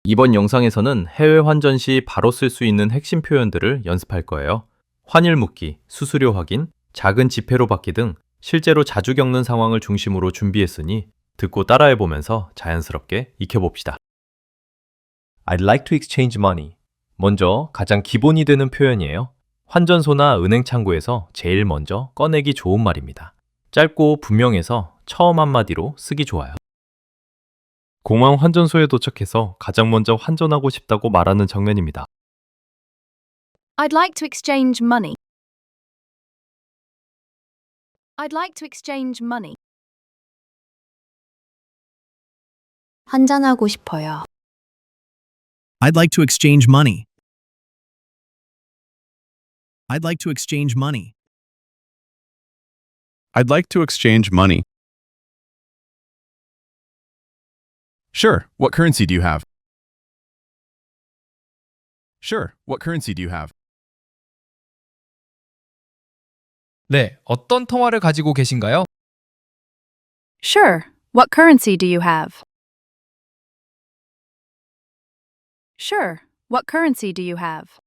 이번 영상에서는 해외 환전 시 바로 쓸 수 있는 핵심 표현들을 연습할 거예요. 환율 묻기, 수수료 확인, 작은 지폐로 받기 등 실제로 자주 겪는 상황을 중심으로 준비했으니 듣고 따라해 보면서 자연스럽게 익혀봅시다. I'd like to exchange money. 먼저 가장 기본이 되는 표현이에요. 환전소나 은행 창구에서 제일 먼저 꺼내기 좋은 말입니다. 짧고 분명해서 처음 한마디로 쓰기 좋아요. 공항 환전소에 도착해서 가장 먼저 환전하고 싶다고 말하는 장면입니다. I'd like to exchange money. I'd like to exchange money. 환전하고 싶어요. I'd like to exchange money. I'd like to exchange money. I'd like to exchange money. Sure, what currency do you have? Sure, what currency do you have? 네, 어떤 통화를 가지고 계신가요? Sure. What currency do you have? Sure. What currency do you have?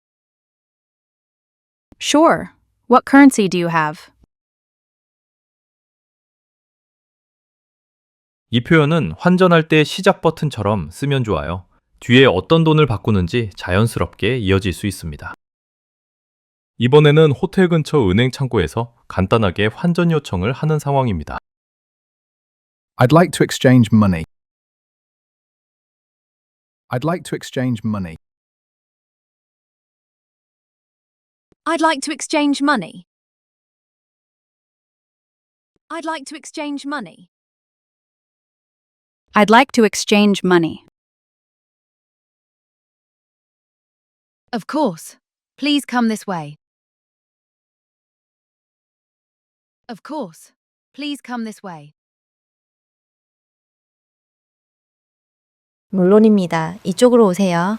Sure. What currency do you have? 이 표현은 환전할 때 시작 버튼처럼 쓰면 좋아요. 뒤에 어떤 돈을 바꾸는지 자연스럽게 이어질 수 있습니다. 이번에는 호텔 근처 은행 창구에서 간단하게 환전 요청을 하는 상황입니다. I'd like to exchange money. I'd like to exchange money. I'd like to exchange money. I'd like to exchange money. I'd like to exchange money. Of course. Please come this way. Of course. Please come this way. 물론입니다. 이쪽으로 오세요.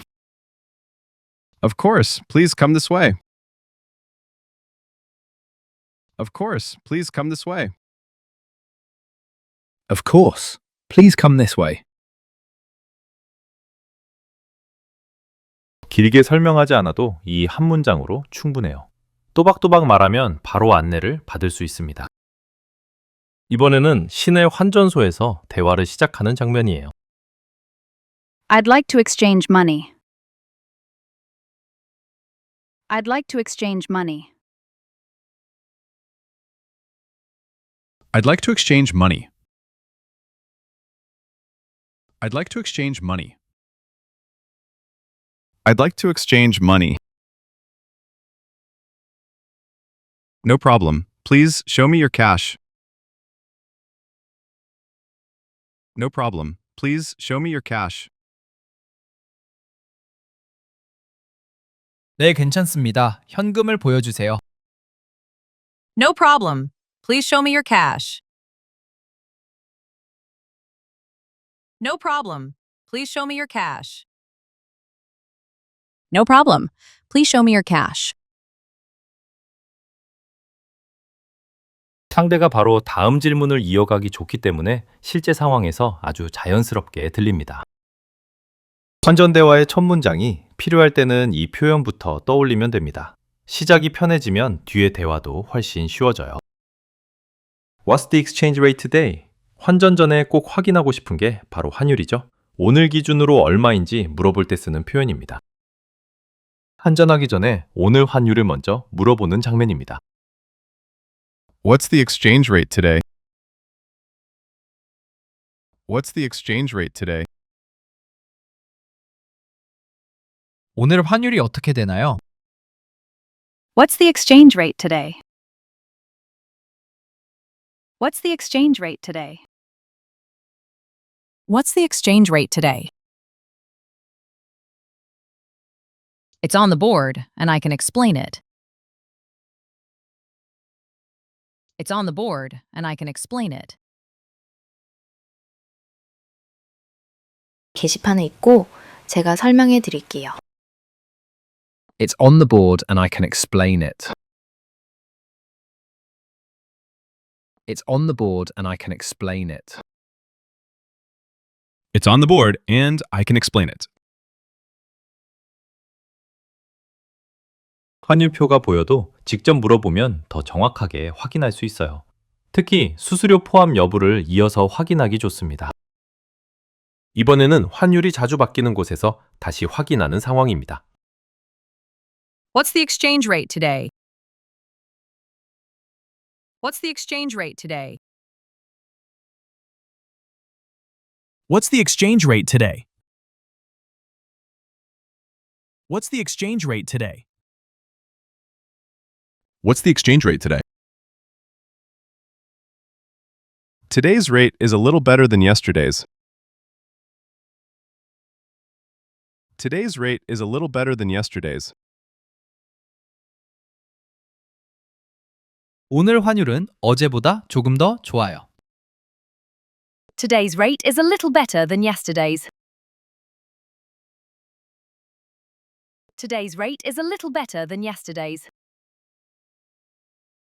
Of course, please come this way. Of course, please come this way. Of course. Please come this way. 길게 설명하지 않아도 이 한 문장으로 충분해요. 또박또박 말하면 바로 안내를 받을 수 있습니다. 이번에는 시내 환전소에서 대화를 시작하는 장면이에요. I'd like to exchange money. I'd like to exchange money. I'd like to exchange money. I'd like to exchange money. I'd like to exchange money. No problem. Please show me your cash. No problem. Please show me your cash. 네, 괜찮습니다. 현금을 보여주세요. No problem. Please show me your cash. No problem. Please show me your cash. No problem. Please show me your cash. 상대가 바로 다음 질문을 이어가기 좋기 때문에 실제 상황에서 아주 자연스럽게 들립니다. 환전 대화의 첫 문장이 필요할 때는 이 표현부터 떠올리면 됩니다. 시작이 편해지면 뒤의 대화도 훨씬 쉬워져요. What's the exchange rate today? 환전 전에 꼭 확인하고 싶은 게 바로 환율이죠. 오늘 기준으로 얼마인지 물어볼 때 쓰는 표현입니다. 환전하기 전에 오늘 환율을 먼저 물어보는 장면입니다. What's the exchange rate today? What's the exchange rate today? 오늘 환율이 어떻게 되나요? What's the exchange rate today? What's the exchange rate today? What's the exchange rate today? It's on the board, and I can explain it. It's on the board, and I can explain it. 게시판에 있고 제가 설명해 드릴게요. It's on the board and I can explain it. It's on the board and I can explain it. It's on the board and I can explain it. 환율표가 보여도 직접 물어보면 더 정확하게 확인할 수 있어요. 특히 수수료 포함 여부를 이어서 확인하기 좋습니다. 이번에는 환율이 자주 바뀌는 곳에서 다시 확인하는 상황입니다. What's the exchange rate today? What's the exchange rate today? What's the exchange rate today? What's the exchange rate today? What's the exchange rate today? Today's rate is a little better than yesterday's. Today's rate is a little better than yesterday's. 오늘 환율은 어제보다 조금 더 좋아요. Today's rate is a little better than yesterday's. Today's rate is a little better than yesterday's.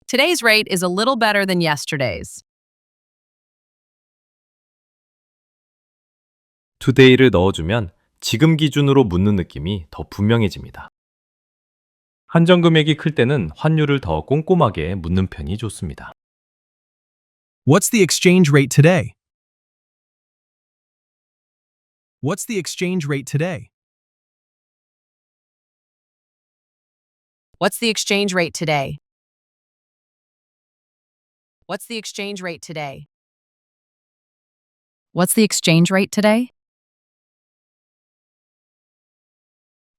Today's rate is a little better than yesterday's. today를 넣어주면 지금 기준으로 묻는 느낌이 더 분명해집니다. 한정 금액이 클 때는 환율을 더 꼼꼼하게 묻는 편이 좋습니다. What's the exchange rate today? What's the exchange rate today? What's the exchange rate today? What's the exchange rate today? What's the exchange rate today?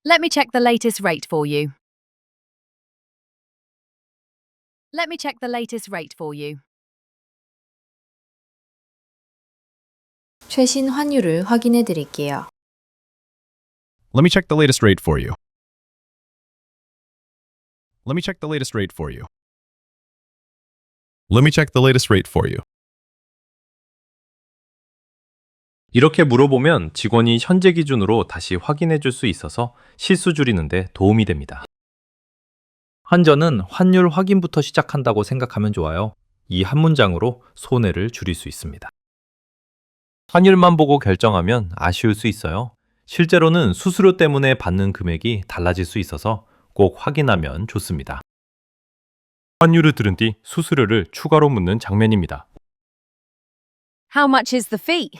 Let me check the latest rate for you. Let me check the latest rate for you. 최신 환율을 확인해 드릴게요. Let me check the latest rate for you. Let me check the latest rate for you. Let me check the latest rate for you. 이렇게 물어보면 직원이 현재 기준으로 다시 확인해 줄 수 있어서 실수 줄이는데 도움이 됩니다. 환전은 환율 확인부터 시작한다고 생각하면 좋아요. 이 한 문장으로 손해를 줄일 수 있습니다. 환율만 보고 결정하면 아쉬울 수 있어요. 실제로는 수수료 때문에 받는 금액이 달라질 수 있어서 꼭 확인하면 좋습니다. 환율을 들은 뒤 수수료를 추가로 묻는 장면입니다. How much is the fee?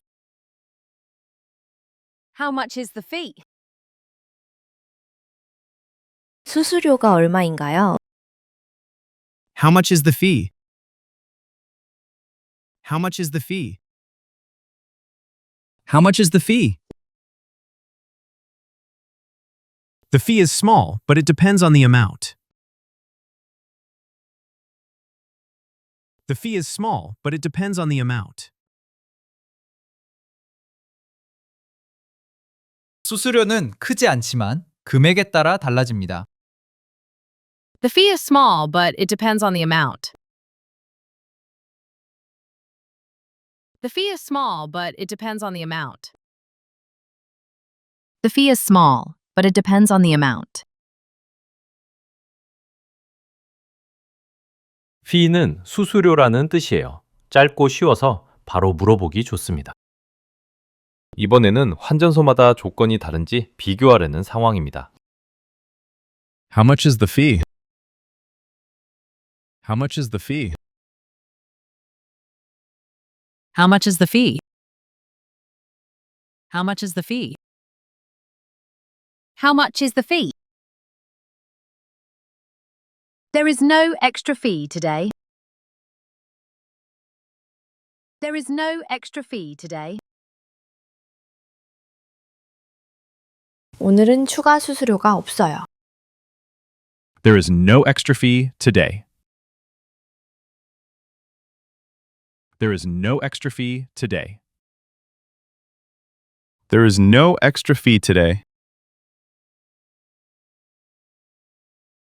How much is the fee? 수수료가 얼마인가요? How much is the fee? How much is the fee? How much is the fee? The fee is small, but it depends on the amount. The fee is small, but it depends on the amount. 수수료는 크지 않지만 금액에 따라 달라집니다. The fee is small, but it depends on the amount. The fee is small, but it depends on the amount. The fee is small, but it depends on the amount. fee는 수수료라는 뜻이에요. 짧고 쉬워서 바로 물어보기 좋습니다. 이번에는 환전소마다 조건이 다른지 비교하려는 상황입니다. How much is the fee? How much is the fee? How much is the fee? How much is the fee? How much is the fee? There is no extra fee today. There is no extra fee today. 오늘은 추가 수수료가 없어요. There is no extra fee today. There is no extra fee today. There is no extra fee today.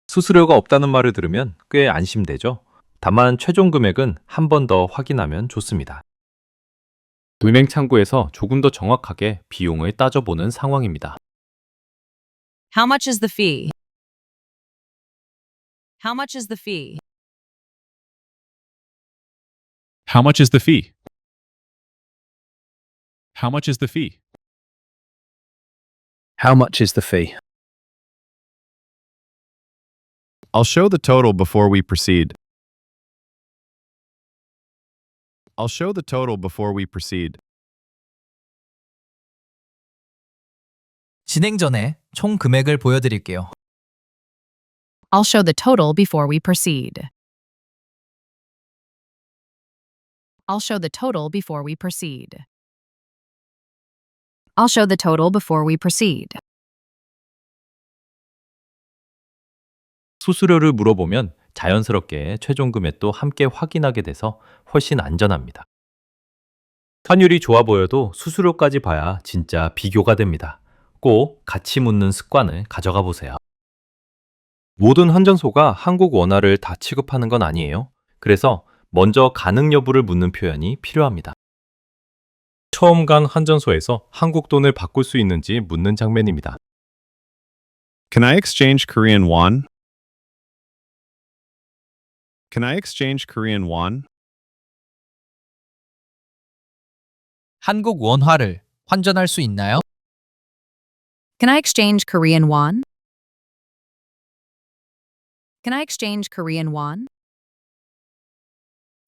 수수료가 없다는 말을 들으면 꽤 안심되죠? 다만 최종 금액은 한 번 더 확인하면 좋습니다. 은행 창구에서 조금 더 정확하게 비용을 따져보는 상황입니다. How much is the fee? How much is the fee? How much is the fee? How much is the fee? How much is the fee? I'll show the total before we proceed. I'll show the total before we proceed. 진행 전에 총 금액을 보여드릴게요. I'll show the total before we proceed. I'll show the total before we proceed. I'll show the total before we proceed. 수수료를 물어보면 자연스럽게 최종 금액도 함께 확인하게 돼서 훨씬 안전합니다. 환율이 좋아 보여도 수수료까지 봐야 진짜 비교가 됩니다. 꼭 같이 묻는 습관을 가져가 보세요. 모든 환전소가 한국 원화를 다 취급하는 건 아니에요. 그래서 먼저 가능 여부를 묻는 표현이 필요합니다. 처음 간 환전소에서 한국 돈을 바꿀 수 있는지 묻는 장면입니다. Can I exchange Korean won? Can I exchange Korean won? 한국 원화를 환전할 수 있나요? Can I exchange Korean won? Can I exchange Korean won?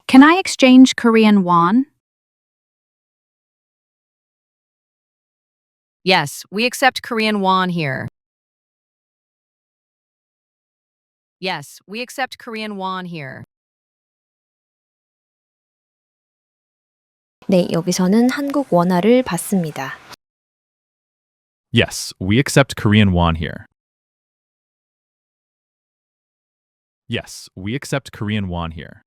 Can I exchange Korean won? Yes, we accept Korean won here. Yes, we accept Korean won here. 네, 여기서는 한국 원화를 받습니다. Yes, we accept Korean won here. Yes, we accept Korean won here.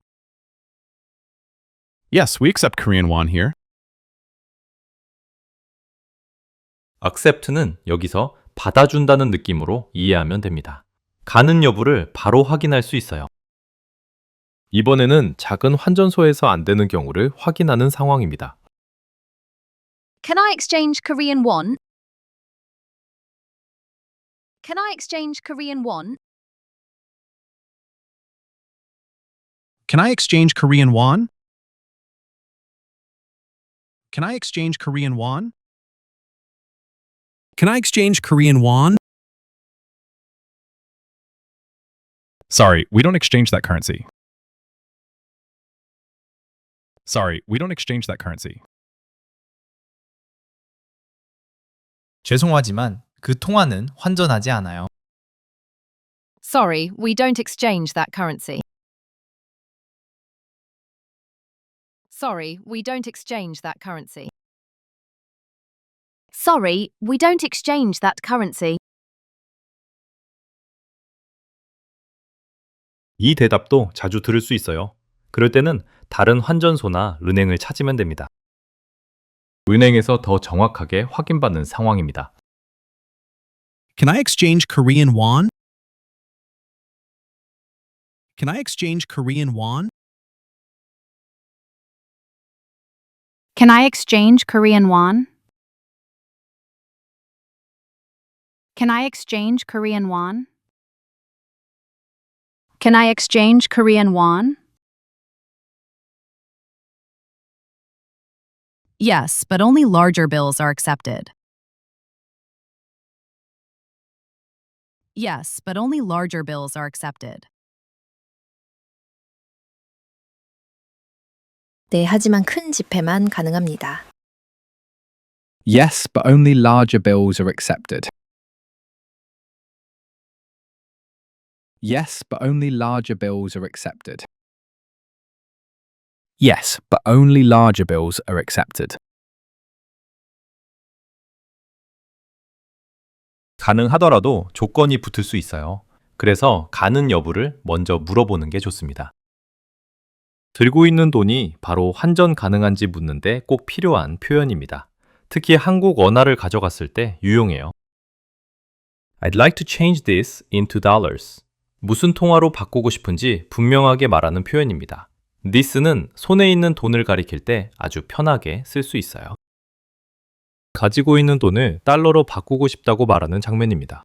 Yes, we accept Korean won here. accept는 여기서 받아준다는 느낌으로 이해하면 됩니다. 가능 여부를 바로 확인할 수 있어요. 이번에는 작은 환전소에서 안 되는 경우를 확인하는 상황입니다. Can I exchange Korean won? Can I exchange Korean won? Can I exchange Korean won? Can I exchange Korean won? Can I exchange Korean won? Sorry, we don't exchange that currency. Sorry, we don't exchange that currency. 죄송하지만 그 통화는 환전하지 않아요. Sorry, we don't exchange that currency. Sorry, we don't exchange that currency. Sorry, we don't exchange that currency. 이 대답도 자주 들을 수 있어요. 그럴 때는 다른 환전소나 은행을 찾으면 됩니다. 은행에서 더 정확하게 확인받는 상황입니다. Can I exchange Korean won? Can I exchange Korean won? Can I exchange Korean won? Can I exchange Korean won? Can I exchange Korean won? Yes, but only larger bills are accepted. Yes, but only larger bills are accepted. 네, 하지만 큰 지폐만 가능합니다. Yes, but only larger bills are accepted. Yes, but only larger bills are accepted. Yes, but only larger bills are accepted. 가능하더라도 조건이 붙을 수 있어요. 그래서 가능 여부를 먼저 물어보는 게 좋습니다. 들고 있는 돈이 바로 환전 가능한지 묻는데 꼭 필요한 표현입니다. 특히 한국 원화를 가져갔을 때 유용해요. I'd like to change this into dollars. 무슨 통화로 바꾸고 싶은지 분명하게 말하는 표현입니다. this는 손에 있는 돈을 가리킬 때 아주 편하게 쓸 수 있어요. 가지고 있는 돈을 달러로 바꾸고 싶다고 말하는 장면입니다.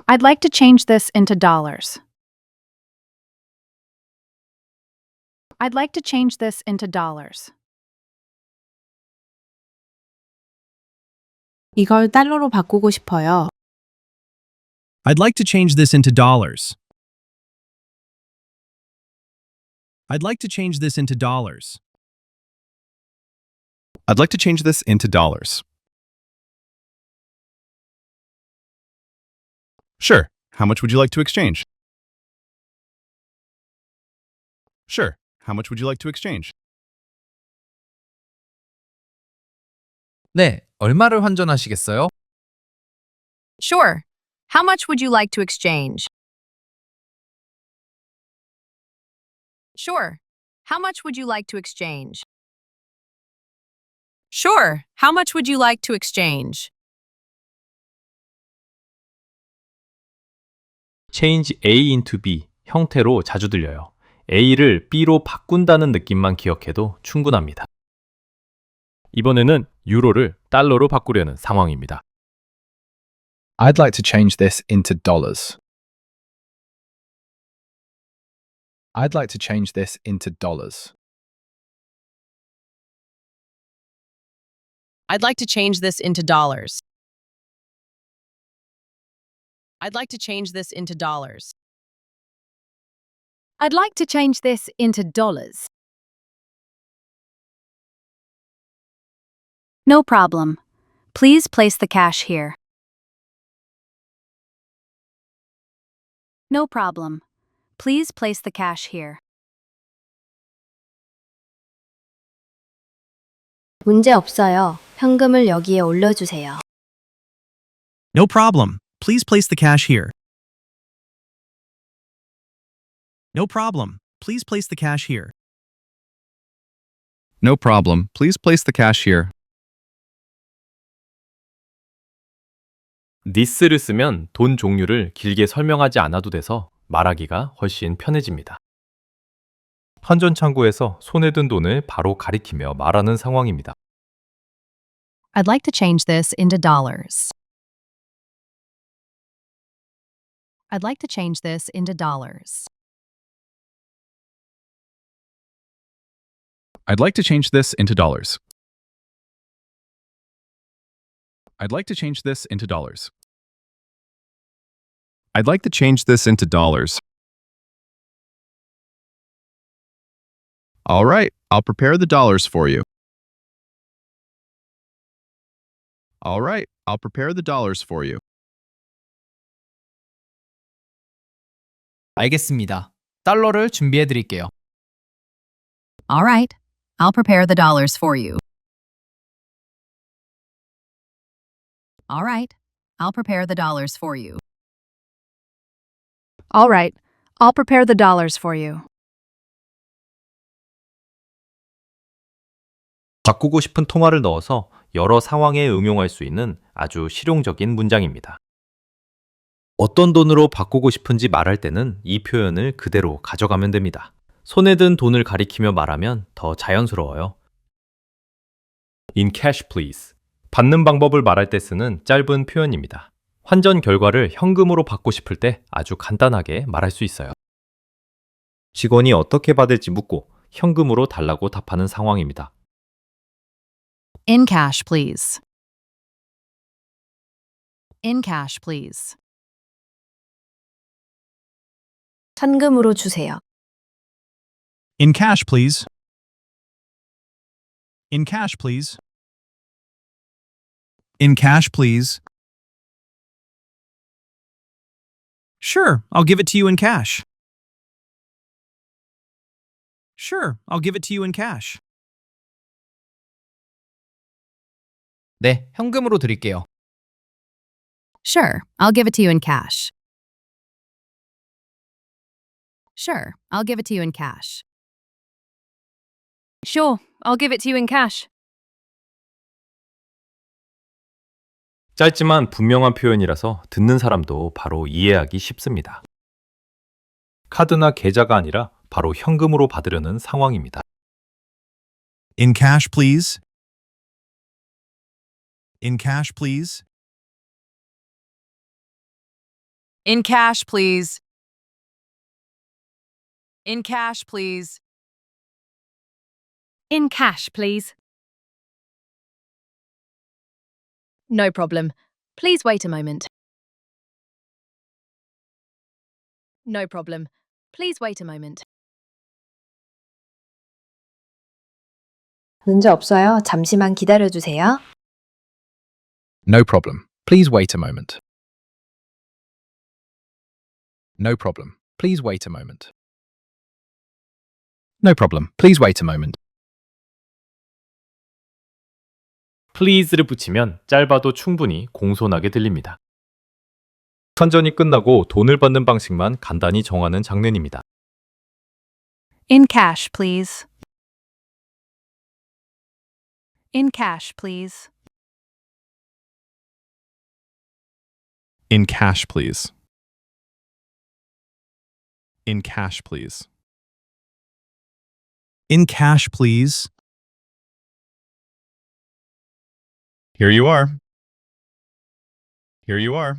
I'd like to change this into dollars. I'd like to change this into dollars. 이걸 달러로 바꾸고 싶어요. I'd like to change this into dollars. I'd like to change this into dollars. I'd like to change this into dollars. Sure. How much would you like to exchange? Sure. How much would you like to exchange? 네, 얼마를 환전하시겠어요? Sure. How much would you like to exchange? Sure. How much would you like to exchange? Sure. How much would you like to exchange? change A into B 형태로 자주 들려요. A를 B로 바꾼다는 느낌만 기억해도 충분합니다. 이번에는 유로를 달러로 바꾸려는 상황입니다. I'd like to change this into dollars. I'd like to change this into dollars. I'd like to change this into dollars. I'd like to change this into dollars. I'd like to change this into dollars. No problem. Please place the cash here. No problem. Please place the cash here. 문제 없어요. 현금을 여기에 올려주세요. No problem. Please place the cash here. No problem. Please place the cash here. No problem. Please place the cash here. this를 쓰면 돈 종류를 길게 설명하지 않아도 돼서 말하기가 훨씬 편해집니다. 환전 창구에서 손에 든 돈을 바로 가리키며 말하는 상황입니다. I'd like to change this into dollars. I'd like to change this into dollars. I'd like to change this into dollars. I'd like to change this into dollars. I'd like to change this into dollars. All right, I'll prepare the dollars for you. All right, I'll prepare the dollars for you. 알겠습니다. 달러를 준비해 드릴게요. All right. I'll prepare the dollars for you. All right. I'll prepare the dollars for you. All right. I'll prepare the dollars for you. 바꾸고 싶은 통화를 넣어서 여러 상황에 응용할 수 있는 아주 실용적인 문장입니다. 어떤 돈으로 바꾸고 싶은지 말할 때는 이 표현을 그대로 가져가면 됩니다. 손에 든 돈을 가리키며 말하면 더 자연스러워요. In cash please. 받는 방법을 말할 때 쓰는 짧은 표현입니다. 환전 결과를 현금으로 받고 싶을 때 아주 간단하게 말할 수 있어요. 직원이 어떻게 받을지 묻고 현금으로 달라고 답하는 상황입니다. In cash, please. In cash, please. 현금으로 주세요. In cash, please. In cash, please. In cash, please. Sure, I'll give it to you in cash. Sure, I'll give it to you in cash. 네, 현금으로 드릴게요. Sure, I'll give it to you in cash. Sure, I'll give it to you in cash. Sure, I'll give it to you in cash. 짧지만 분명한 표현이라서 듣는 사람도 바로 이해하기 쉽습니다. 카드나 계좌가 아니라 바로 현금으로 받으려는 상황입니다. In cash, please. In cash, please. In cash, please. In cash, please. In cash, please. No problem. Please wait a moment. No problem. Please wait a moment. 문제 없어요. 잠시만 기다려 주세요. No problem. Please wait a moment. No problem. Please wait a moment. No problem. Please wait a moment. please를 붙이면 짧아도 충분히 공손하게 들립니다. 선전이 끝나고 돈을 받는 방식만 간단히 정하는 장면입니다. In cash, please. In cash, please. In cash, please. In cash, please. In cash, please. Here you are. Here you are.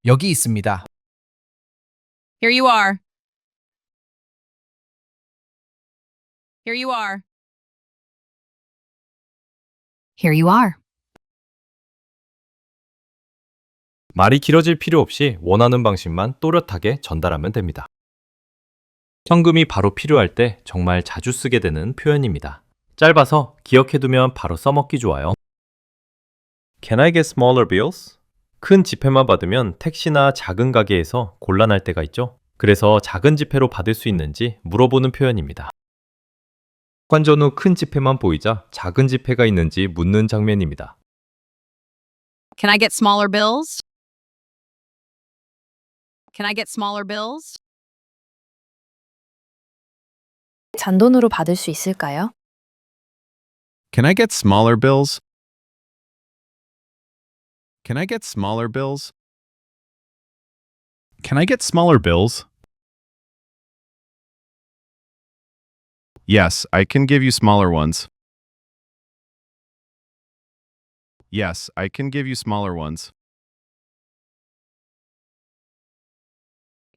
여기 있습니다. Here you are. Here you are. Here you are. 말이 길어질 필요 없이 원하는 방식만 또렷하게 전달하면 됩니다. 현금이 바로 필요할 때 정말 자주 쓰게 되는 표현입니다. 짧아서 기억해두면 바로 써먹기 좋아요. Can I get smaller bills? 큰 지폐만 받으면 택시나 작은 가게에서 곤란할 때가 있죠. 그래서 작은 지폐로 받을 수 있는지 물어보는 표현입니다. 관전 후 큰 지폐만 보이자 작은 지폐가 있는지 묻는 장면입니다. Can I get smaller bills? Can I get smaller bills? 잔돈으로 받을 수 있을까요? Can I get smaller bills? Can I get smaller bills? Can I get smaller bills? Yes, I can give you smaller ones. Yes, I can give you smaller ones.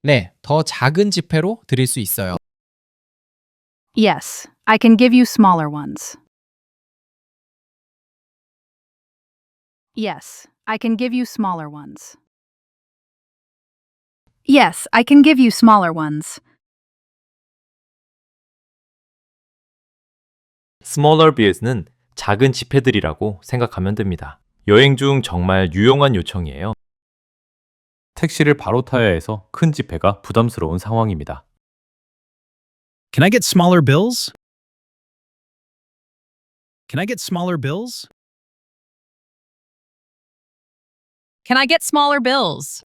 네, 더 작은 지폐로 드릴 수 있어요. Yes, I can give you smaller ones. Yes, I can give you smaller ones. Yes, I can give you smaller ones. smaller bills는 작은 지폐들이라고 생각하면 됩니다. 여행 중 정말 유용한 요청이에요. 택시를 바로 타야 해서 큰 지폐가 부담스러운 상황입니다. Can I get smaller bills? Can I get smaller bills? Can I get smaller bills?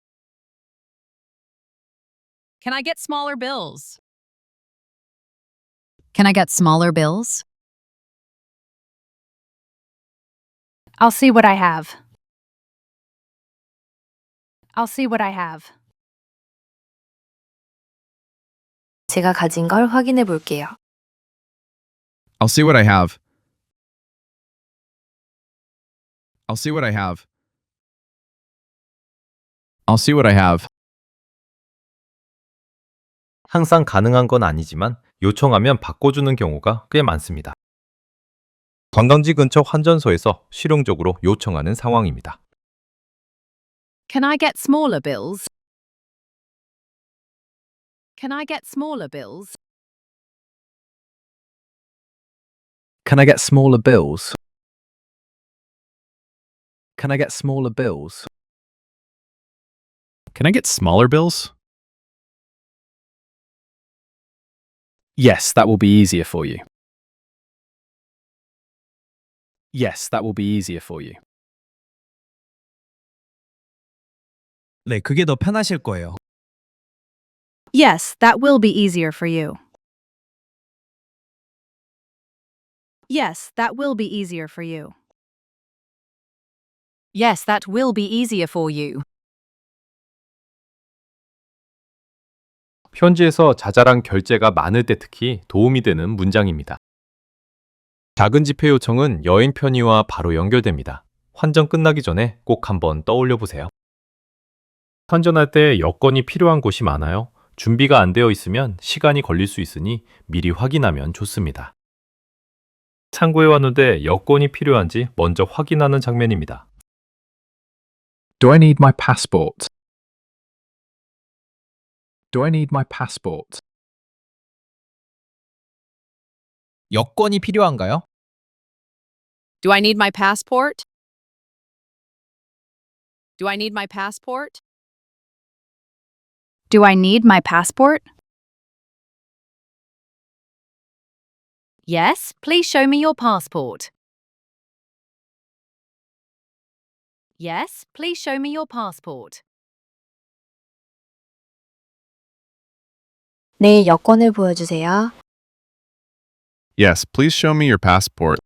Can I get smaller bills? Can I get smaller bills? I'll see what I have. I'll see what I have. 제가 가진 걸 확인해 볼게요. I'll see what I have. I'll see what I have. I'll see what I have. 항상 가능한 건 아니지만 요청하면 바꿔주는 경우가 꽤 많습니다. 관광지 근처 환전소에서 실용적으로 요청하는 상황입니다. Can I get smaller bills? Can I get smaller bills? Can I get smaller bills? Can I get smaller bills? Can I get smaller bills? Yes, that will be easier for you. Yes, that will be easier for you. 네, 그게 더 편하실 거예요. Yes, that will be easier for you. Yes, that will be easier for you. Yes, that will be easier for you. 현지에서 자잘한 결제가 많을 때 특히 도움이 되는 문장입니다. 작은 지폐 요청은 여행 편의와 바로 연결됩니다. 환전 끝나기 전에 꼭 한번 떠올려 보세요. 환전할 때 여권이 필요한 곳이 많아요. 준비가 안 되어 있으면 시간이 걸릴 수 있으니 미리 확인하면 좋습니다. 창고에 왔는데 여권이 필요한지 먼저 확인하는 장면입니다. Do I need my passport? Do I need my passport? 여권이 필요한가요? Do I need my passport? Do I need my passport? Do I need my passport? Yes, please show me your passport. Yes, please show me your passport. 네, 여권을 보여주세요. Yes, please show me your passport.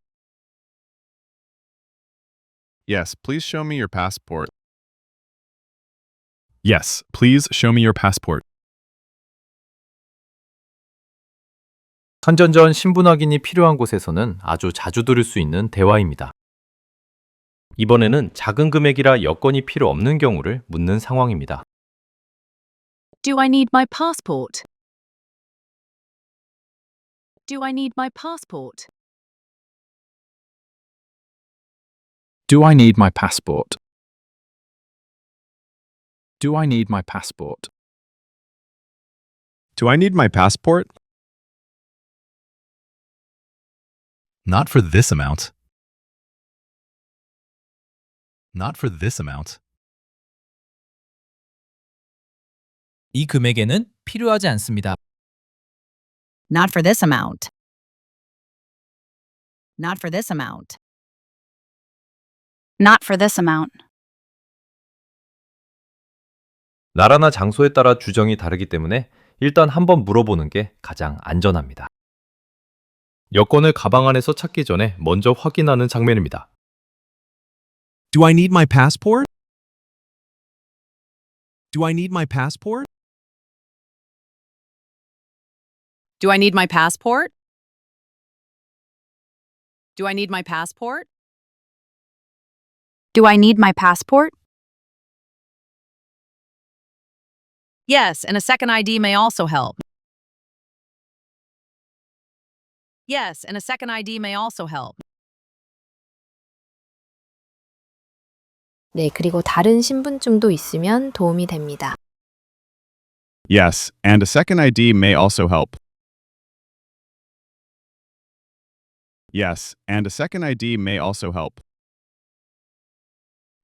Yes, please show me your passport. Yes, please show me your passport. 선전 전 신분 확인이 필요한 곳에서는 아주 자주 들을 수 있는 대화입니다. 이번에는 작은 금액이라 여권이 필요 없는 경우를 묻는 상황입니다. Do I need my passport? Do I need my passport? Do I need my passport? Do I need my passport? Do I need my passport? Not for this amount. Not for this amount. 이 금액에는 필요하지 않습니다. Not for this amount. Not for this amount. Not for this amount. 나라나 장소에 따라 규정이 다르기 때문에 일단 한번 물어보는 게 가장 안전합니다. 여권을 가방 안에서 찾기 전에 먼저 확인하는 장면입니다. Do I need my passport? Do I need my passport? Do I need my passport? Do I need my passport? Do I need my passport? Yes, and a second ID may also help. Yes, and a second ID may also help. 네, 그리고 다른 신분증도 있으면 도움이 됩니다. Yes, and a second ID may also help. Yes, and a second ID may also help.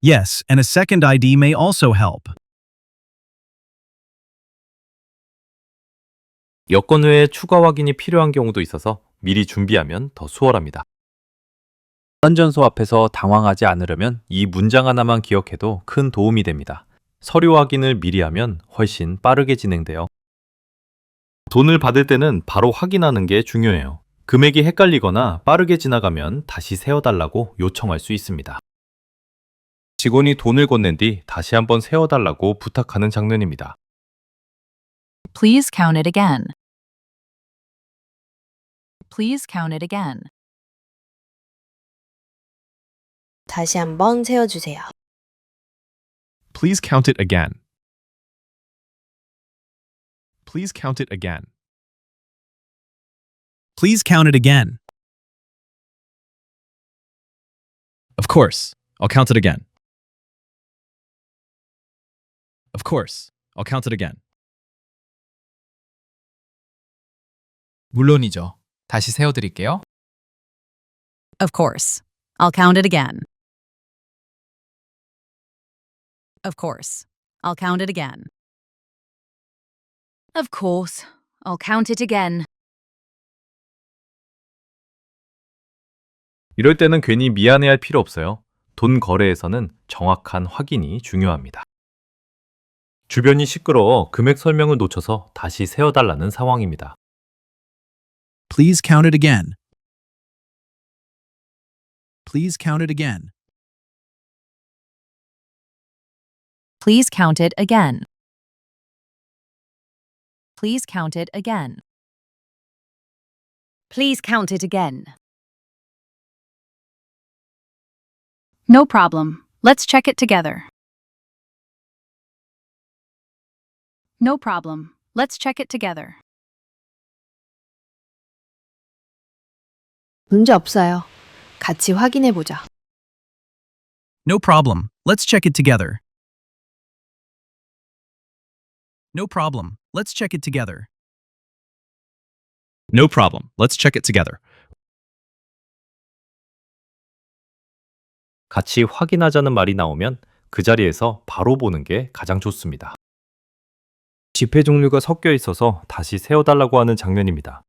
Yes, and a second ID may also help. 여권 외에 추가 확인이 필요한 경우도 있어서 미리 준비하면 더 수월합니다. 선전소 앞에서 당황하지 않으려면 이 문장 하나만 기억해도 큰 도움이 됩니다. 서류 확인을 미리 하면 훨씬 빠르게 진행돼요. 돈을 받을 때는 바로 확인하는 게 중요해요. 금액이 헷갈리거나 빠르게 지나가면 다시 세워달라고 요청할 수 있습니다. 직원이 돈을 건넨 뒤 다시 한번 세워달라고 부탁하는 장면입니다. Please count it again. Please count it again. 다시 한번 세워주세요. Please count it again. Please count it again. Please count it again. Of course, I'll count it again. Of course, I'll count it again. 물론이죠. 다시 세워드릴게요. Of course. I'll count it again. Of course. I'll count it again. Of course. I'll count it again. 이럴 때는 괜히 미안해할 필요 없어요. 돈 거래에서는 정확한 확인이 중요합니다. 주변이 시끄러워 금액 설명을 놓쳐서 다시 세워달라는 상황입니다. Please count it again. Please count it again. Please count it again. Please count it again. Please count it again. No problem. Let's check it together. No problem. Let's check it together. 문제 없어요. 같이 확인해 보자. No problem. Let's check it together. No problem. Let's check it together. No problem. Let's check it together. 같이 확인하자는 말이 나오면 그 자리에서 바로 보는 게 가장 좋습니다. 지폐 종류가 섞여 있어서 다시 세어달라고 하는 장면입니다.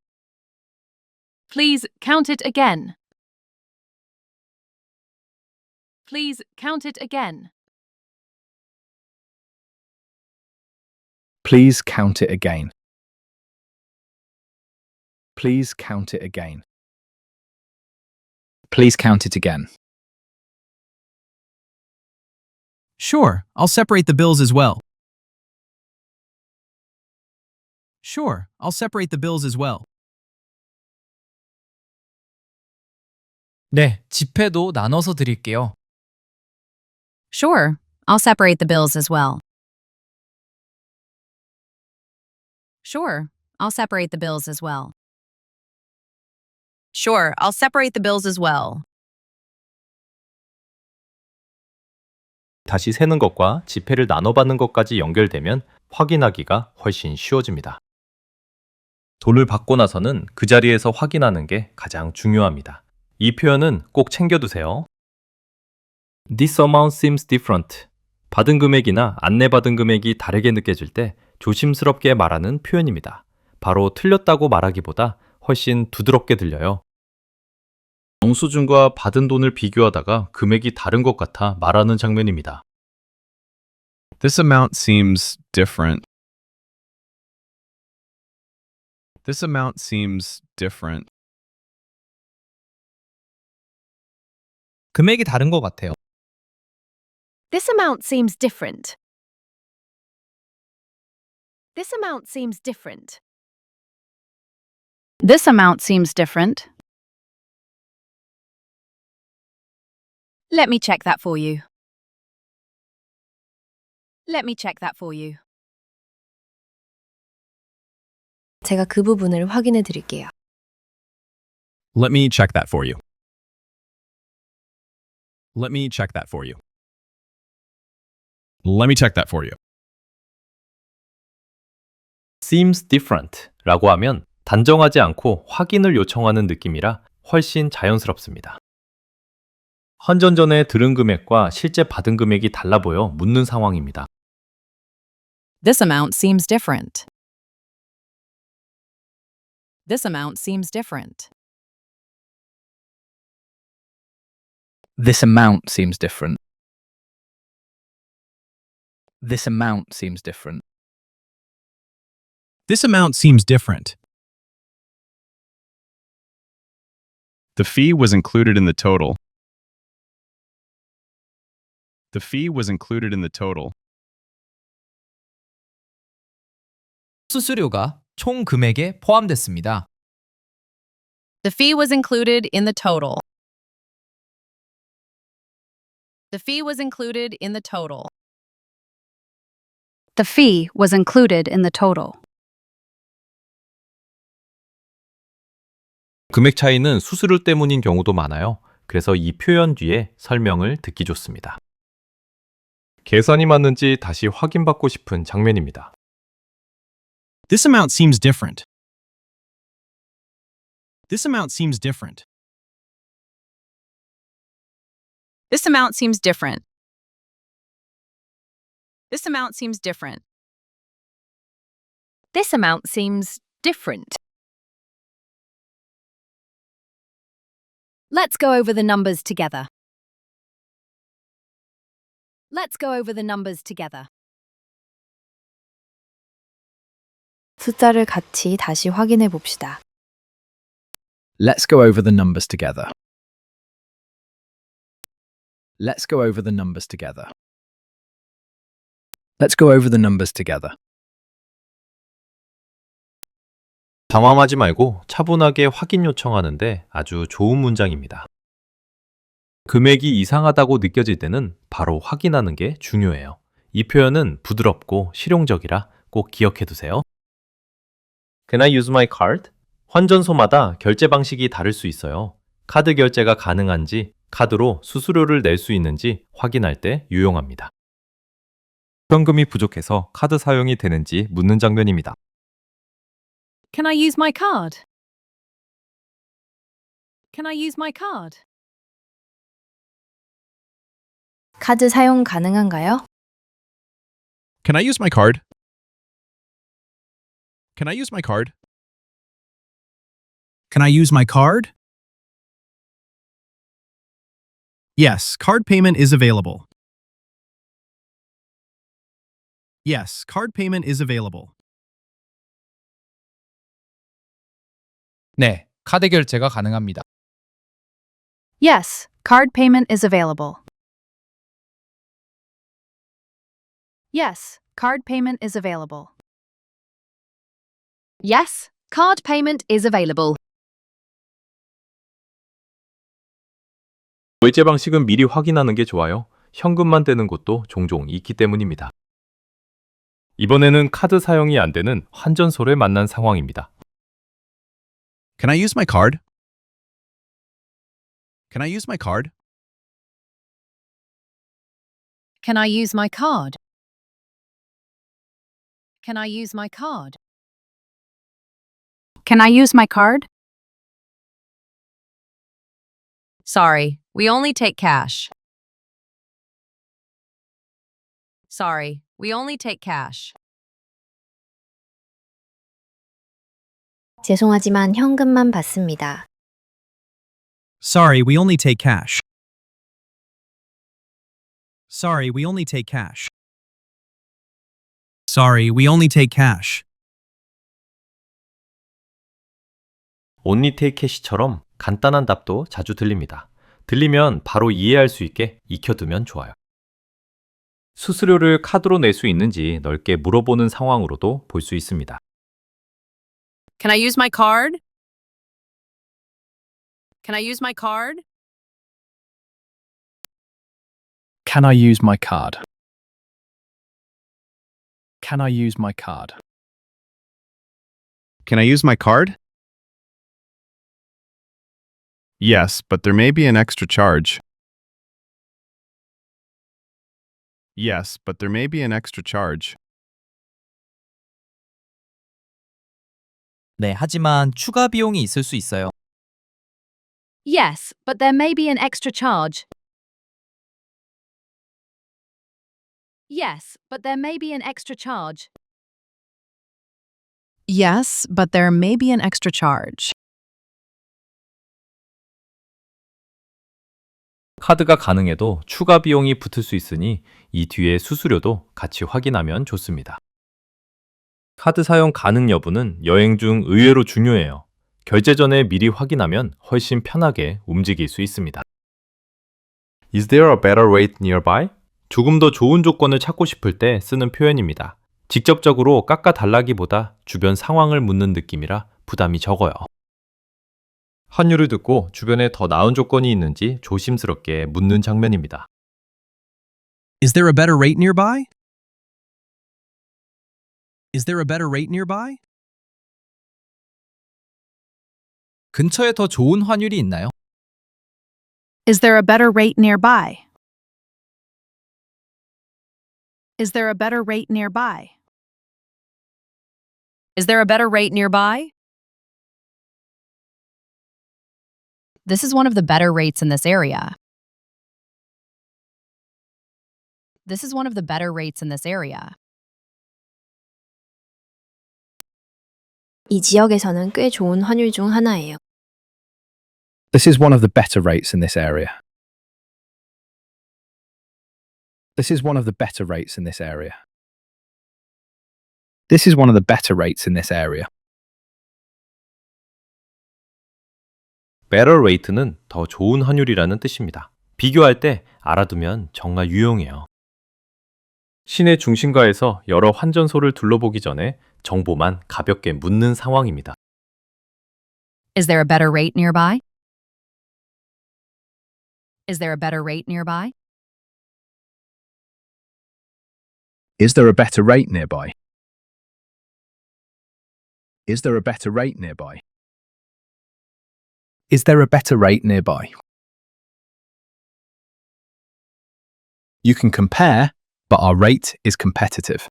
Please count it again. Please count it again. Please count it again. Please count it again. Please count it again. Sure, I'll separate the bills as well. Sure, I'll separate the bills as well. 네, 지폐도 나눠서 드릴게요. Sure, I'll separate the bills as well. Sure, I'll separate the bills as well. Sure, I'll separate the bills as well. 다시 세는 것과 지폐를 나눠받는 것까지 연결되면 확인하기가 훨씬 쉬워집니다. 돈을 받고 나서는 그 자리에서 확인하는 게 가장 중요합니다. 이 표현은 꼭 챙겨두세요. This amount seems different. 받은 금액이나 안내받은 금액이 다르게 느껴질 때 조심스럽게 말하는 표현입니다. 바로 틀렸다고 말하기보다 훨씬 부드럽게 들려요. 영수증과 받은 돈을 비교하다가 금액이 다른 것 같아 말하는 장면입니다. This amount seems different. This amount seems different. 금액이 다른 것 같아요. This amount seems different. This amount seems different. This amount seems different. Let me check that for you. Let me check that for you. 제가 그 부분을 확인해 드릴게요. Let me check that for you. Let me check that for you. Let me check that for you. seems different 라고 하면 단정하지 않고 확인을 요청하는 느낌이라 훨씬 자연스럽습니다. 환전 전에 들은 금액과 실제 받은 금액이 달라 보여 묻는 상황입니다. This amount seems different. This amount seems different. This amount seems different. This amount seems different. This amount seems different. The fee was included in the total. The fee was included in the total. 수수료가 총 금액에 포함됐습니다. The fee was included in the total. The fee was included in the total. The fee was included in the total. 금액 차이는 수수료 때문인 경우도 많아요. 그래서 이 표현 뒤에 설명을 듣기 좋습니다. 계산이 맞는지 다시 확인받고 싶은 장면입니다. This amount seems different. This amount seems different. This amount seems different. This amount seems different. This amount seems different. Let's go over the numbers together. Let's go over the numbers together. 숫자를 같이 다시 확인해 봅시다. Let's go over the numbers together. Let's go over the numbers together. Let's go over the numbers together. 당황하지 말고 차분하게 확인 요청하는데 아주 좋은 문장입니다. 금액이 이상하다고 느껴질 때는 바로 확인하는 게 중요해요. 이 표현은 부드럽고 실용적이라 꼭 기억해 두세요. Can I use my card? 환전소마다 결제 방식이 다를 수 있어요. 카드 결제가 가능한지, 카드로 수수료를 낼 수 있는지 확인할 때 유용합니다. 현금이 부족해서 카드 사용이 되는지 묻는 장면입니다. Can I use my card? Can I use my card? 카드 사용 가능한가요? Can I use my card? Can I use my card? Can I use my card? Yes, card payment is available. Yes, card payment is available. 네, 카드 결제가 가능합니다. Yes, card payment is available. Yes, card payment is available. Yes, card payment is available. 외제 방식은 미리 확인하는 게 좋아요. 현금만 되는 곳도 종종 있기 때문입니다. 이번에는 카드 사용이 안 되는 환전소를 만난 상황입니다. Can I use my card? Can I use my card? Can I use my card? Can I use my card? Can I use my card? Sorry, we only take cash. Sorry, we only take cash. 죄송하지만 현금만 받습니다. Sorry, we only take cash. Sorry, we only take cash. Sorry, we only take cash. only take cash처럼 간단한 답도 자주 들립니다. 들리면 바로 이해할 수 있게 익혀두면 좋아요. 수수료를 카드로 낼 수 있는지 넓게 물어보는 상황으로도 볼 수 있습니다. Can I use my card? Can I use my card? Can I use my card? Can I use my card? Can I use my card? Yes, but there may be an extra charge. Yes, but there may be an extra charge. 네, 하지만 추가 비용이 있을 수 있어요. Yes, but there may be an extra charge. Yes, but there may be an extra charge. Yes, but there may be an extra charge. 카드가 가능해도 추가 비용이 붙을 수 있으니 이 뒤에 수수료도 같이 확인하면 좋습니다. 카드 사용 가능 여부는 여행 중 의외로 중요해요. 결제 전에 미리 확인하면 훨씬 편하게 움직일 수 있습니다. Is there a better rate nearby? 조금 더 좋은 조건을 찾고 싶을 때 쓰는 표현입니다. 직접적으로 깎아달라기보다 주변 상황을 묻는 느낌이라 부담이 적어요. 환율을 듣고 주변에 더 나은 조건이 있는지 조심스럽게 묻는 장면입니다. Is there a better rate nearby? Is there a better rate nearby? 근처에 더 좋은 환율이 있나요? Is there a better rate nearby? Is there a better rate nearby? Is there a better rate nearby? This is one of the better rates in this area. This is one of the better rates in this area. 이 지역에서는 꽤 좋은 환율 중 하나예요. This is one of the better rates in this area. This is one of the better rates in this area. This is one of the better rates in this area. better rate는 더 좋은 환율이라는 뜻입니다. 비교할 때 알아두면 정말 유용해요. 시내 중심가에서 여러 환전소를 둘러보기 전에 정보만 가볍게 묻는 상황입니다. Is there a better rate nearby? Is there a better rate nearby? Is there a better rate nearby? Is there a better rate nearby? Is there a better rate nearby? You can compare but our rate is competitive.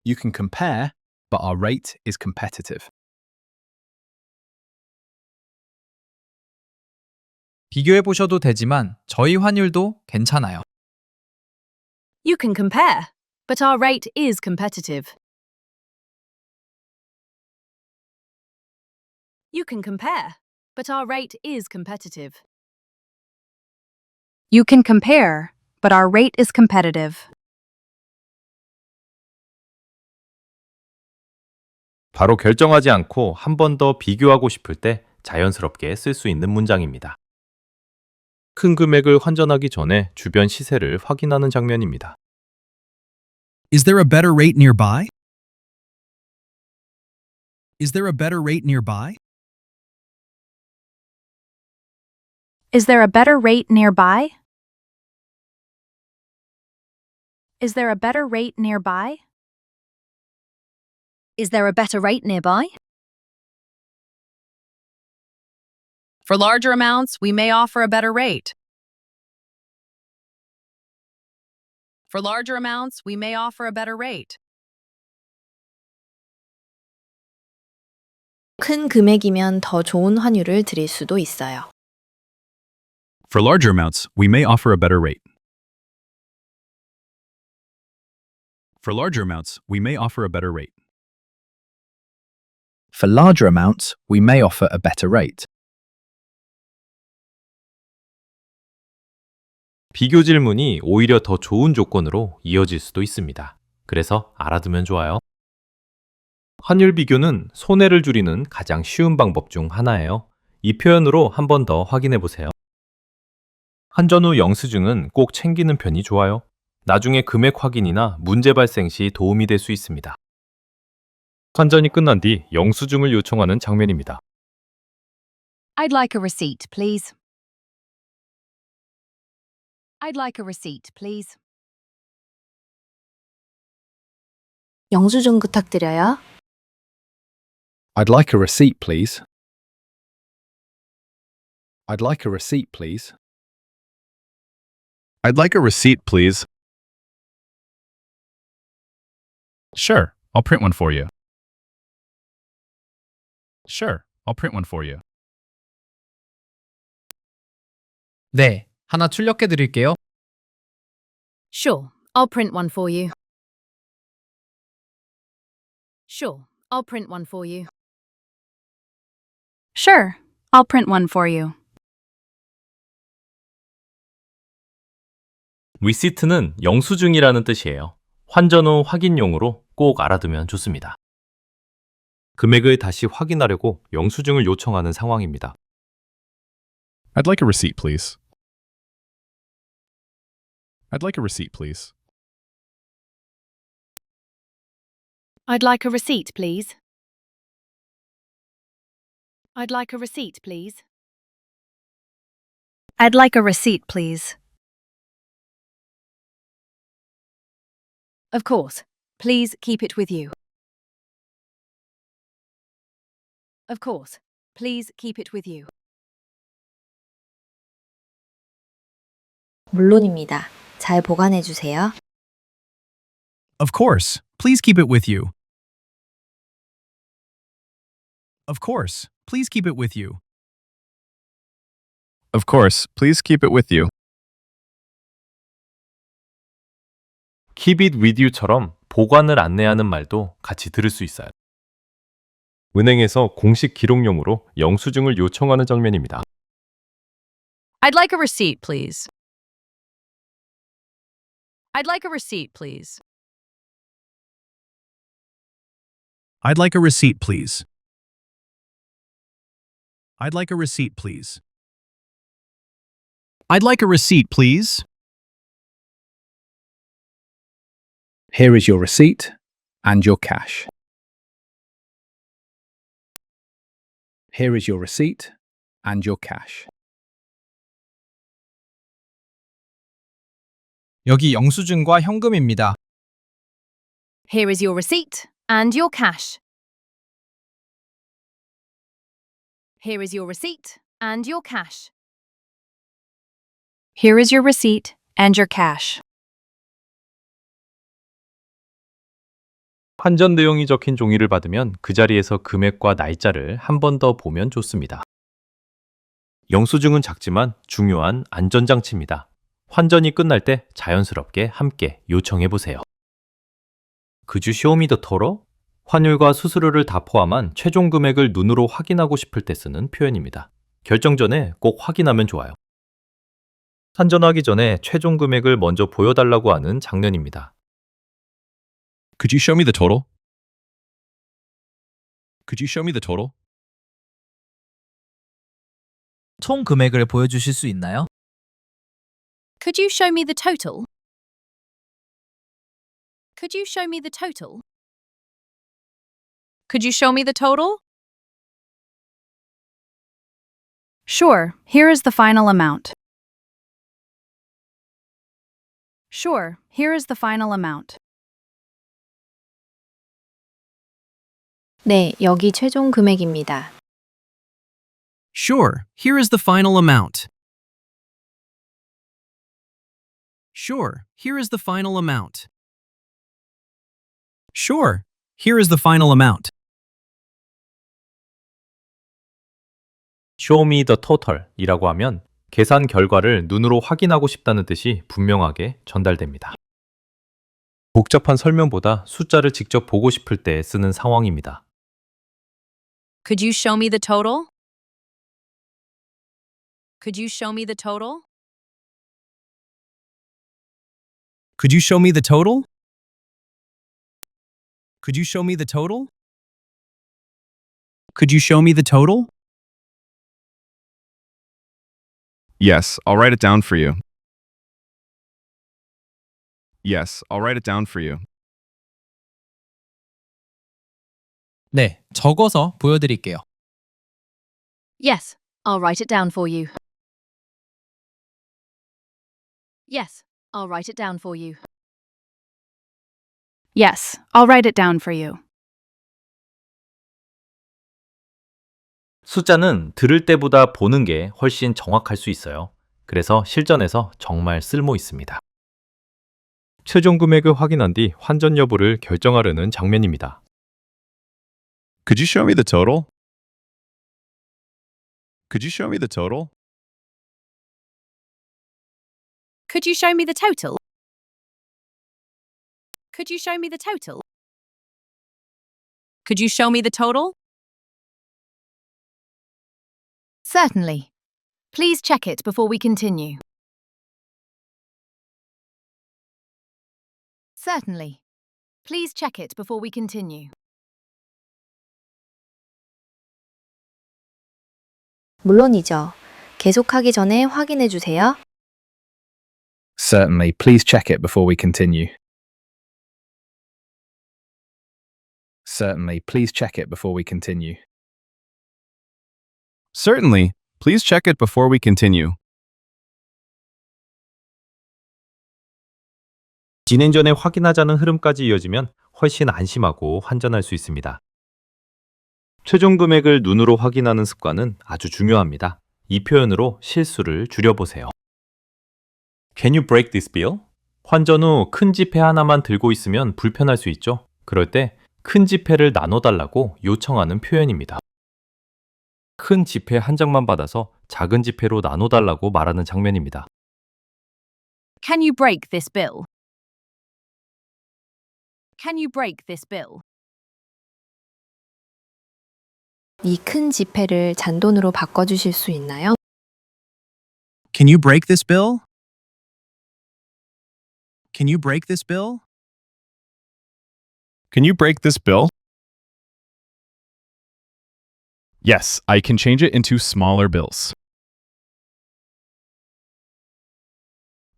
You can compare, but our rate is competitive. 비교해 보셔도 되지만 저희 환율도 괜찮아요. You can compare, but our rate is competitive. You can compare, but our rate is competitive. You can compare, but our rate is competitive. 바로 결정하지 않고 한 번 더 비교하고 싶을 때 자연스럽게 쓸 수 있는 문장입니다. 큰 금액을 환전하기 전에 주변 시세를 확인하는 장면입니다. Is there a better rate nearby? Is there a better rate nearby? Is there a better rate nearby? Is there a better rate nearby? Is there a better rate nearby? For larger amounts, we may offer a better rate. For larger amounts, we may offer a better rate. 큰 금액이면 더 좋은 환율을 드릴 수도 있어요. For larger amounts, we may offer a better rate. For larger amounts, we may offer a better rate. For larger amounts, we may offer a better rate. 비교 질문이 오히려 더 좋은 조건으로 이어질 수도 있습니다. 그래서 알아두면 좋아요. 환율 비교는 손해를 줄이는 가장 쉬운 방법 중 하나예요. 이 표현으로 한 번 더 확인해 보세요. 환전 후 영수증은 꼭 챙기는 편이 좋아요. 나중에 금액 확인이나 문제 발생 시 도움이 될 수 있습니다. 환전이 끝난 뒤 영수증을 요청하는 장면입니다. I'd like a receipt, please. I'd like a receipt, please. 영수증 부탁드려요. I'd like a receipt, please. I'd like a receipt, please. I'd like a receipt, please. Sure, I'll print one for you. Sure, I'll print one for you. 네, 하나 출력해 드릴게요. Sure, I'll print one for you. Sure, I'll print one for you. Sure, I'll print one for you. 리시트는 영수증이라는 뜻이에요. 환전 후 확인용으로 꼭 알아두면 좋습니다. 금액을 다시 확인하려고 영수증을 요청하는 상황입니다. I'd like a receipt, please. I'd like a receipt, please. I'd like a receipt, please. I'd like a receipt, please. I'd like a receipt, please. Of course. Please keep it with you. Of course. Please keep it with you. 물론입니다. 잘 보관해 주세요. Of course. Please keep it with you. Of course. Please keep it with you. Of course, please keep it with you. Keep it with you처럼 보관을 안내하는 말도 같이 들을 수 있어요. 은행에서 공식 기록용으로 영수증을 요청하는 장면입니다. I'd like a receipt, please. I'd like a receipt, please. I'd like a receipt, please. I'd like a receipt, please. I'd like a receipt, please. Here is your receipt and your cash. Here is your receipt and your cash. 여기 영수증과 현금입니다. Here is your receipt and your cash. Here is your receipt and your cash. Here is your receipt and your cash. 환전 내용이 적힌 종이를 받으면 그 자리에서 금액과 날짜를 한 번 더 보면 좋습니다. 영수증은 작지만 중요한 안전장치입니다. 환전이 끝날 때 자연스럽게 함께 요청해 보세요. Could you show me the total? 환율과 수수료를 다 포함한 최종 금액을 눈으로 확인하고 싶을 때 쓰는 표현입니다. 결정 전에 꼭 확인하면 좋아요. 환전하기 전에 최종 금액을 먼저 보여달라고 하는 장면입니다. Could you show me the total? Could you show me the total? 총 금액을 보여주실 수 있나요? Could you show me the total? Could you show me the total? Could you show me the total? Sure, here is the final amount. Sure, here is the final amount. 네, 여기 최종 금액입니다. Sure, here is the final amount. Sure, here is the final amount. Sure, here is the final amount. Show me the total 이라고 하면 계산 결과를 눈으로 확인하고 싶다는 뜻이 분명하게 전달됩니다. 복잡한 설명보다 숫자를 직접 보고 싶을 때 쓰는 상황입니다. Could you show me the total? Could you show me the total? Could you show me the total? Could you show me the total? Could you show me the total? Yes, I'll write it down for you. Yes, I'll write it down for you. 네, 적어서 보여드릴게요. Yes, I'll write it down for you. Yes, I'll write it down for you. Yes, I'll write it down for you. 숫자는 들을 때보다 보는 게 훨씬 정확할 수 있어요. 그래서 실전에서 정말 쓸모 있습니다. 최종 금액을 확인한 뒤 환전 여부를 결정하려는 장면입니다. Could you show me the total? Could you show me the total? Could you show me the total? Could you show me the total? Could you show me the total? Certainly. Please check it before we continue. Certainly. Please check it before we continue. 물론이죠. 계속하기 전에 확인해 주세요. Certainly, please check it before we continue. Certainly, please check it before we continue. Certainly. Please check it before we continue. 진행 전에 확인하자는 흐름까지 이어지면 훨씬 안심하고 환전할 수 있습니다. 최종 금액을 눈으로 확인하는 습관은 아주 중요합니다. 이 표현으로 실수를 줄여보세요. Can you break this bill? 환전 후 큰 지폐 하나만 들고 있으면 불편할 수 있죠. 그럴 때 큰 지폐를 나눠달라고 요청하는 표현입니다. 큰 지폐 한 장만 받아서 작은 지폐로 나눠달라고 말하는 장면입니다. Can you break this bill? Can you break this bill? 이 큰 지폐를 잔돈으로 바꿔주실 수 있나요? Can you break this bill? Can you break this bill? Can you break this bill? Yes, I can change it into smaller bills.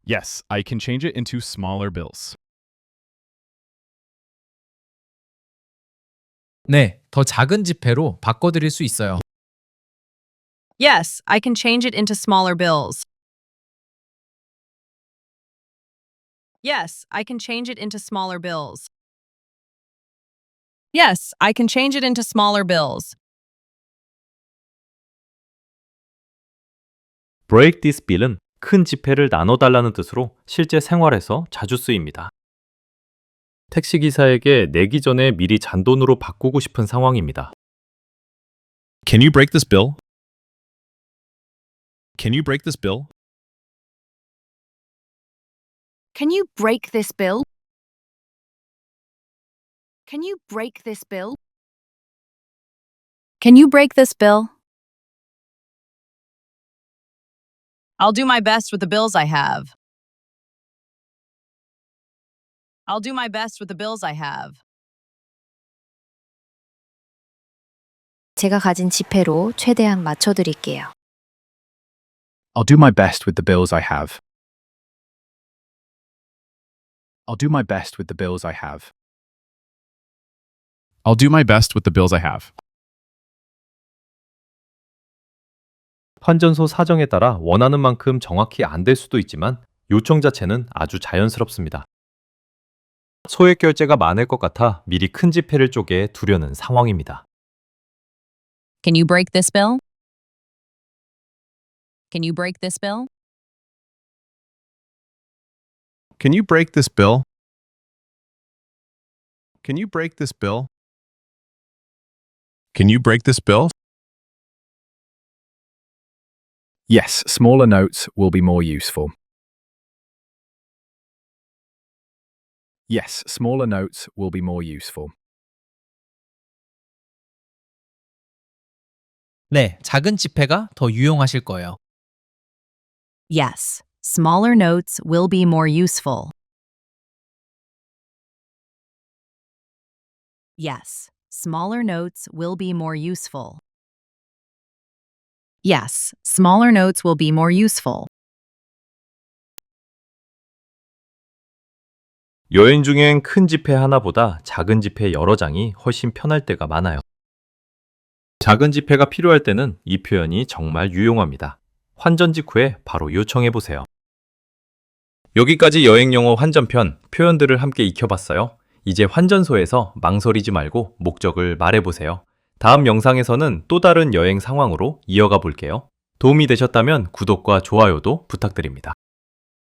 Yes, I can change it into smaller bills. 네, 더 작은 지폐로 바꿔드릴 수 있어요. Yes, I can change it into smaller bills. Yes, I can change it into smaller bills. Yes, I can change it into smaller bills. break this bill은 큰 지폐를 나눠달라는 뜻으로 실제 생활에서 자주 쓰입니다. 택시기사에게 내기 전에 미리 잔돈으로 바꾸고 싶은 상황입니다. Can you break this bill? Can you break this bill? Can you break this bill? Can you break this bill? Can you break this bill? I'll do my best with the bills I have. I'll do my best with the bills I have. 제가 가진 지폐로 최대한 맞춰드릴게요. I'll do my best with the bills I have. I'll do my best with the bills I have. I'll do my best with the bills I have. 환전소 사정에 따라 원하는 만큼 정확히 안 될 수도 있지만 요청 자체는 아주 자연스럽습니다. 소액 결제가 많을 것 같아 미리 큰 지폐를 쪼개 두려는 상황입니다. Can you break this bill? Can you break this bill? Can you break this bill? Can you break this bill? Can you break this bill? Yes, smaller notes will be more useful. Yes, smaller notes will be more useful. 네, 작은 지폐가 더 유용하실 거예요. Yes, smaller notes will be more useful. Yes, smaller notes will be more useful. Yes, smaller notes will be more useful. 여행 중엔 큰 지폐 하나보다 작은 지폐 여러 장이 훨씬 편할 때가 많아요. 작은 지폐가 필요할 때는 이 표현이 정말 유용합니다. 환전 직후에 바로 요청해 보세요. 여기까지 여행 영어 환전편 표현들을 함께 익혀봤어요. 이제 환전소에서 망설이지 말고 목적을 말해보세요. 다음 영상에서는 또 다른 여행 상황으로 이어가 볼게요. 도움이 되셨다면 구독과 좋아요도 부탁드립니다.